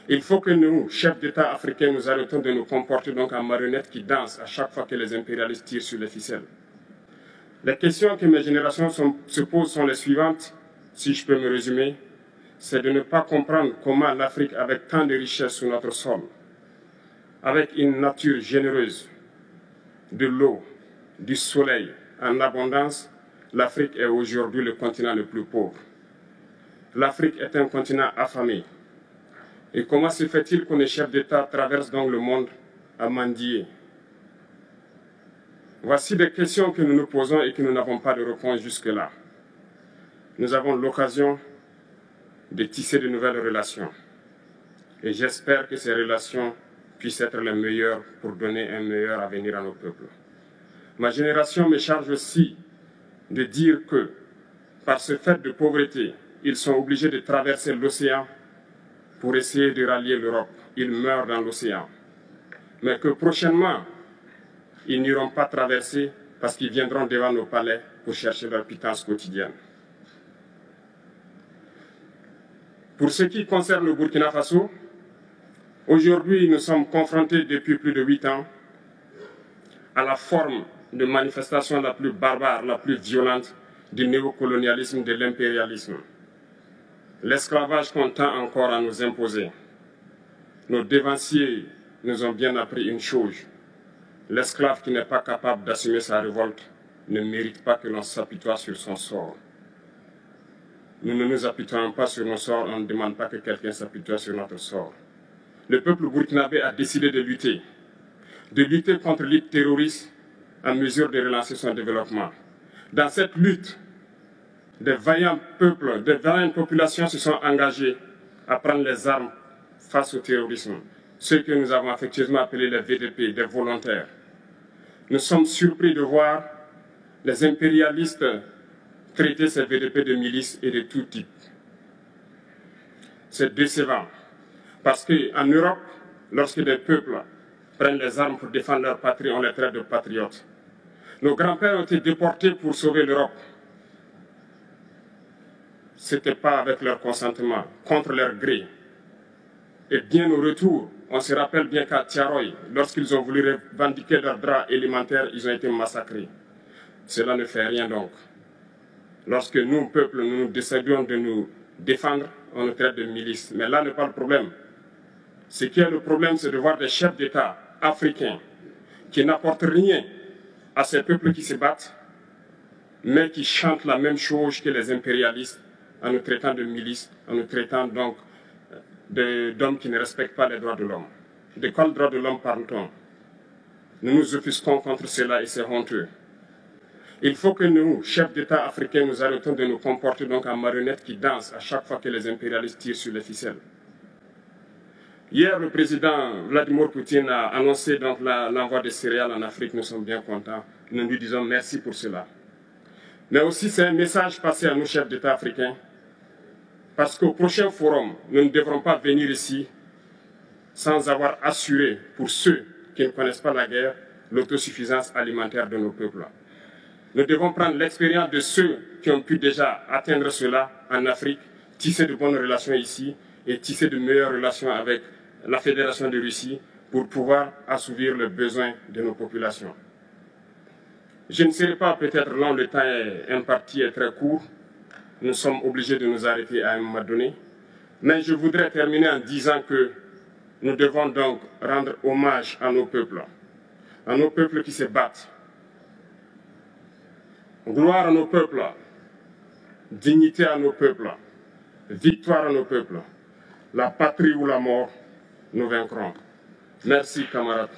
Il faut que nous, chefs d'État africains, nous arrêtons de nous comporter donc en marionnettes qui dansent à chaque fois que les impérialistes tirent sur les ficelles. Les questions que mes générations se posent sont les suivantes, si je peux me résumer. C'est de ne pas comprendre comment l'Afrique, avec tant de richesses sur notre sol, avec une nature généreuse, de l'eau, du soleil en abondance, l'Afrique est aujourd'hui le continent le plus pauvre. L'Afrique est un continent affamé. Et comment se fait-il que les chefs d'État traversent donc le monde à mendier? Voici des questions que nous nous posons et que nous n'avons pas de réponse jusque-là. Nous avons l'occasion de tisser de nouvelles relations. Et j'espère que ces relations puissent être les meilleures pour donner un meilleur avenir à nos peuples. Ma génération me charge aussi de dire que, par ce fait de pauvreté, ils sont obligés de traverser l'océan pour essayer de rallier l'Europe. Ils meurent dans l'océan. Mais que prochainement, ils n'iront pas traverser parce qu'ils viendront devant nos palais pour chercher leur pitance quotidienne. Pour ce qui concerne le Burkina Faso, aujourd'hui nous sommes confrontés depuis plus de 8 ans à la forme de manifestation la plus barbare, la plus violente du néocolonialisme, de l'impérialisme. L'esclavage qu'on tend encore à nous imposer. Nos dévanciers nous ont bien appris une chose. L'esclave qui n'est pas capable d'assumer sa révolte ne mérite pas que l'on s'apitoie sur son sort. Nous ne nous apitoyons pas sur nos sorts, on ne demande pas que quelqu'un s'apitoie sur notre sort. Le peuple burkinabé a décidé de lutter contre l'île terroriste en mesure de relancer son développement. Dans cette lutte, des vaillants peuples, des vaillantes populations se sont engagées à prendre les armes face au terrorisme. Ceux que nous avons affectueusement appelés les VDP, des volontaires. Nous sommes surpris de voir les impérialistes traiter ces VDP de milices et de tout type. C'est décevant, parce qu'en Europe, lorsque des peuples prennent les armes pour défendre leur patrie, on les traite de patriotes. Nos grands-pères ont été déportés pour sauver l'Europe. Ce n'était pas avec leur consentement, contre leur gré. Et bien au retour, on se rappelle bien qu'à Tiaroy, lorsqu'ils ont voulu revendiquer leurs droits élémentaires, ils ont été massacrés. Cela ne fait rien donc. Lorsque nous, peuple, nous décidons de nous défendre, on nous traite de milices. Mais là n'est pas le problème. Ce qui est le problème, c'est de voir des chefs d'État africains qui n'apportent rien à ces peuples qui se battent, mais qui chantent la même chose que les impérialistes en nous traitant de milices, en nous traitant donc d'hommes qui ne respectent pas les droits de l'homme. De quels droits de l'homme parle-t-on? Nous nous offusquons contre cela et c'est honteux. Il faut que nous, chefs d'État africains, nous arrêtons de nous comporter donc en marionnettes qui dansent à chaque fois que les impérialistes tirent sur les ficelles. Hier, le président Vladimir Poutine a annoncé donc l'envoi de céréales en Afrique. Nous sommes bien contents. Nous lui disons merci pour cela. Mais aussi, c'est un message passé à nous, chefs d'État africains, parce qu'au prochain forum, nous ne devrons pas venir ici sans avoir assuré, pour ceux qui ne connaissent pas la guerre, l'autosuffisance alimentaire de nos peuples. Nous devons prendre l'expérience de ceux qui ont pu déjà atteindre cela en Afrique, tisser de bonnes relations ici et tisser de meilleures relations avec la Fédération de Russie pour pouvoir assouvir les besoins de nos populations. Je ne serai pas peut-être long, le temps imparti est très court. Nous sommes obligés de nous arrêter à un moment donné. Mais je voudrais terminer en disant que nous devons donc rendre hommage à nos peuples qui se battent. Gloire à nos peuples, dignité à nos peuples, victoire à nos peuples. La patrie ou la mort, nous vaincrons. Merci, camarades.